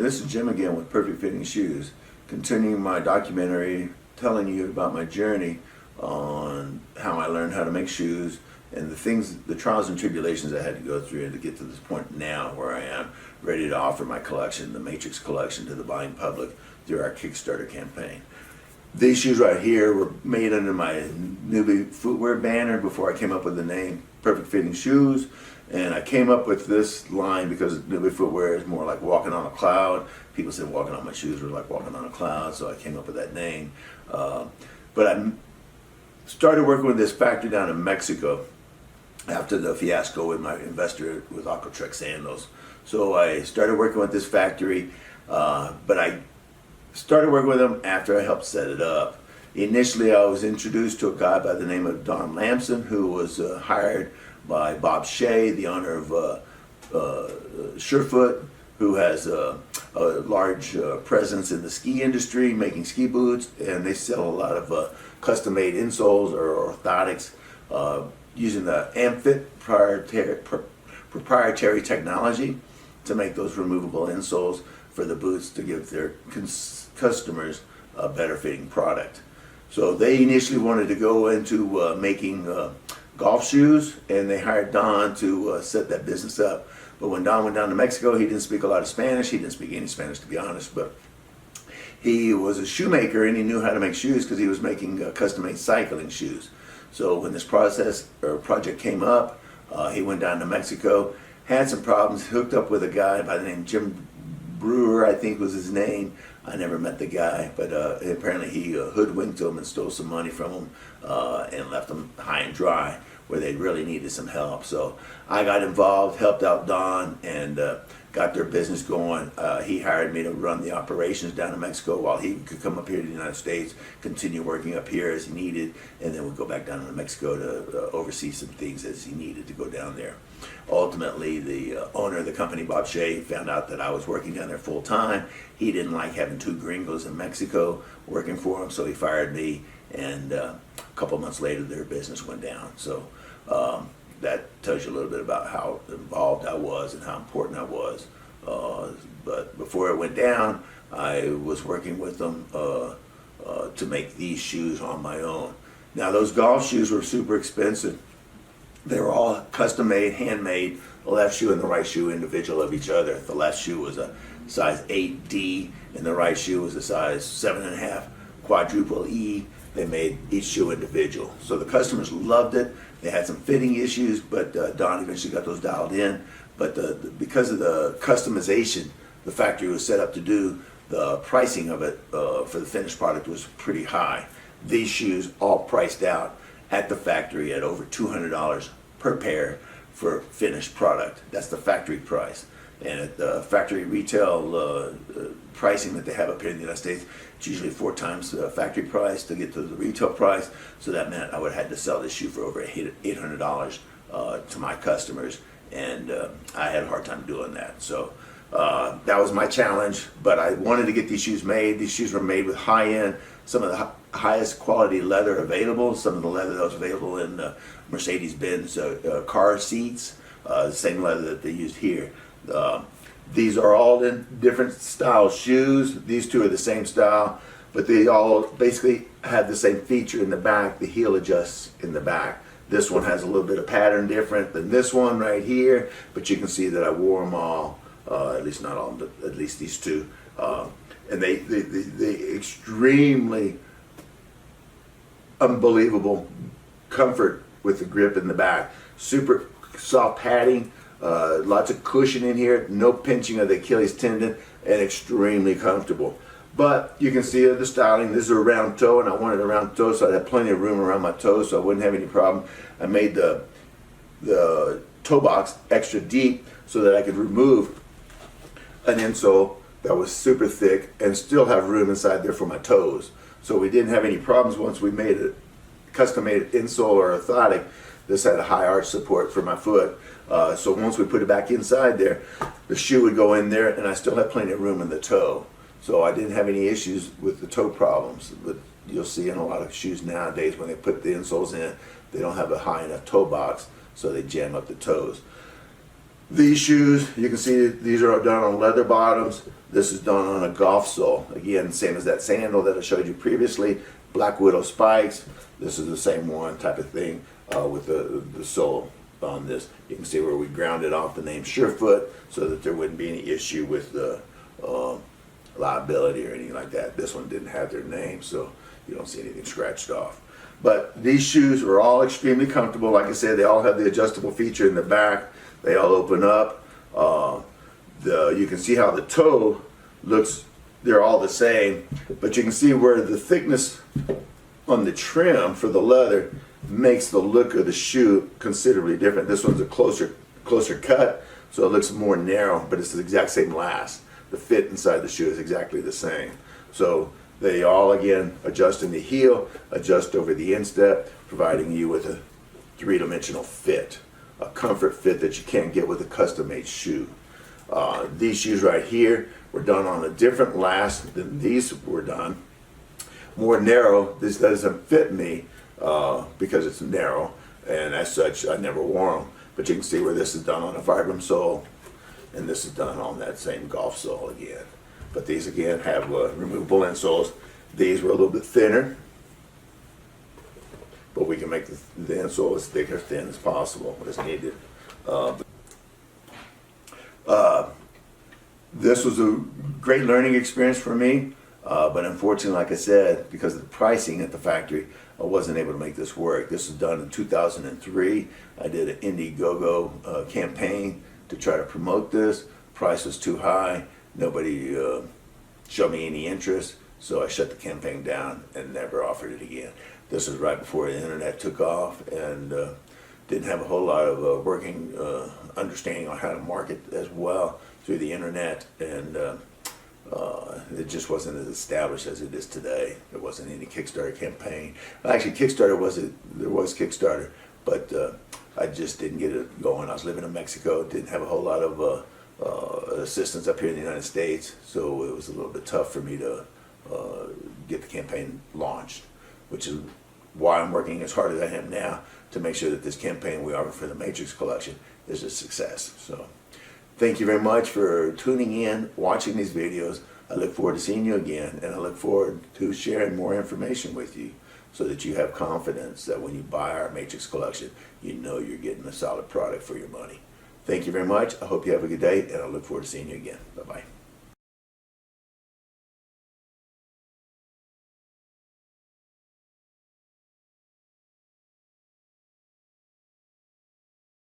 this is Jim again with Perfect Fitting Shoes, continuing my documentary telling you about my journey on how I learned how to make shoes and the trials and tribulations I had to go through to get to this point now where I am ready to offer my collection, the Matrix collection, to the buying public through our Kickstarter campaign. These shoes right here were made under my Nube Footwear banner before I came up with the name Perfect Fitting Shoes. And I came up with this line because Nube Footwear is more like walking on a cloud. People said walking on my shoes were like walking on a cloud, so I came up with that name. But I started working with this factory down in Mexico after the fiasco with my investor with AquaTrek Sandals. So I started working with this factory, but I started working with them after I helped set it up. Initially, I was introduced to a guy by the name of Don Lamson, who was hired by Bob Shea, the owner of Surefoot, who has a large presence in the ski industry, making ski boots, and they sell a lot of custom-made insoles or orthotics using the Amfit proprietary technology to make those removable insoles for the boots to give their customers a better fitting product. So they initially wanted to go into making golf shoes, and they hired Don to set that business up. But when Don went down to Mexico, he didn't speak a lot of Spanish. He didn't speak any Spanish, to be honest, but he was a shoemaker and he knew how to make shoes because he was making custom-made cycling shoes. So when this project came up, he went down to Mexico, had some problems, hooked up with a guy by the name Jim Brewer, I think was his name. I never met the guy, but apparently he hoodwinked him and stole some money from him and left them high and dry where they really needed some help. So I got involved, helped out Don, and got their business going. He hired me to run the operations down in Mexico while he could come up here to the United States, continue working up here as he needed, and then we'd go back down to Mexico to oversee some things as he needed to go down there. Ultimately, the owner of the company, Bob Shea, found out that I was working down there full time. He didn't like having two gringos in Mexico working for him, so he fired me, and a couple months later their business went down. So that tells you a little bit about how involved I was and how important I was. But before it went down, I was working with them to make these shoes on my own. Now, those golf shoes were super expensive. They were all custom made, handmade, the left shoe and the right shoe individual of each other. The left shoe was a size 8D and the right shoe was a size 7.5 quadruple E. They made each shoe individual. So the customers loved it. They had some fitting issues, but Don eventually got those dialed in. But because of the customization the factory was set up to do, the pricing of it for the finished product was pretty high. These shoes all priced out at the factory at over $200 per pair for finished product. That's the factory price. And at the factory retail pricing that they have up here in the United States, it's usually 4 times the factory price to get to the retail price. So that meant I would have had to sell this shoe for over $800 to my customers, and I had a hard time doing that. So that was my challenge, but I wanted to get these shoes made. These shoes were made with high-end, some of the highest quality leather available, some of the leather that was available in Mercedes-Benz car seats, the same leather that they used here. These are all in different style shoes. These two are the same style, but they all basically have the same feature in the back. The heel adjusts in the back. This one has a little bit of pattern different than this one right here, but you can see that I wore them all, at least not all, but at least these two. And they extremely unbelievable comfort with the grip in the back. Super soft padding. Lots of cushion in here, no pinching of the Achilles tendon, and extremely comfortable. But you can see the styling. This is a round toe, and I wanted a round toe so I'd have plenty of room around my toes so I wouldn't have any problem. I made the toe box extra deep so that I could remove an insole that was super thick and still have room inside there for my toes. So we didn't have any problems once we made a custom-made insole or orthotic. This had a high arch support for my foot. So once we put it back inside there, the shoe would go in there and I still have plenty of room in the toe. So I didn't have any issues with the toe problems. But you'll see in a lot of shoes nowadays when they put the insoles in, they don't have a high enough toe box, so they jam up the toes. These shoes, you can see these are done on leather bottoms. This is done on a golf sole. Again, same as that sandal that I showed you previously. Black Widow spikes. This is the same one type of thing with the sole on this. You can see where we grounded off the name Surefoot so that there wouldn't be any issue with the liability or anything like that. This one didn't have their name, so you don't see anything scratched off. But these shoes are all extremely comfortable. Like I said, they all have the adjustable feature in the back. They all open up. You can see how the toe looks. They're all the same, but you can see where the thickness on the trim for the leather makes the look of the shoe considerably different. This one's a closer cut, so it looks more narrow, but it's the exact same last. The fit inside the shoe is exactly the same. So they all, again, adjust in the heel, adjust over the instep, providing you with a three-dimensional fit, a comfort fit that you can't get with a custom-made shoe. These shoes right here were done on a different last than these were done. More narrow. This doesn't fit me because it's narrow, and as such, I never wore them. But you can see where this is done on a Vibram sole, and this is done on that same golf sole again. But these again have removable insoles. These were a little bit thinner, but we can make the insole as thick or thin as possible as needed. This was a great learning experience for me, but unfortunately, like I said, because of the pricing at the factory, I wasn't able to make this work. This was done in 2003. I did an Indiegogo campaign to try to promote this. Price was too high. Nobody showed me any interest, so I shut the campaign down and never offered it again. This was right before the internet took off, and didn't have a whole lot of working understanding on how to market as well through the internet, and it just wasn't as established as it is today. There wasn't any Kickstarter campaign. Actually, there was Kickstarter, but I just didn't get it going. I was living in Mexico, didn't have a whole lot of assistance up here in the United States, so it was a little bit tough for me to get the campaign launched, which is why I'm working as hard as I am now to make sure that this campaign we offer for the Matrix collection is a success. So thank you very much for tuning in, watching these videos. I look forward to seeing you again, and I look forward to sharing more information with you so that you have confidence that when you buy our Matrix collection, you know you're getting a solid product for your money. Thank you very much. I hope you have a good day, and I look forward to seeing you again. Bye-bye.